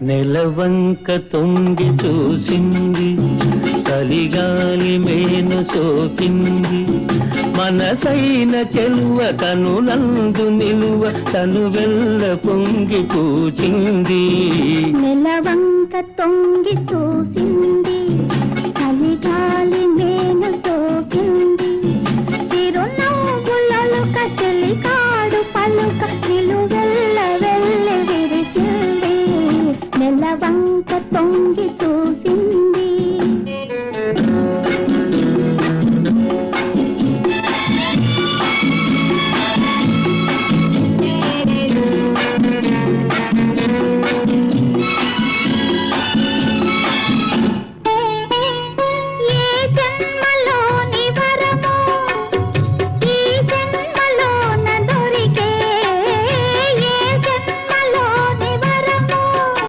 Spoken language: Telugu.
నెలవంక తొంగి చూసింది, చలిగాలి మేను సోకింది, మనసైన చెలువ కనులందు నిలువ తను వెల్ల పొంగి పూచింది. నెలవంక తొంగి చూసింది, చలిగాలి మేను సోకింది, చిరునవ్వులలుక చెలికాడు పలుక నిలువెల్ల వెళ్ళి విరిసింది. నెలవంక తొంగి చూసింది.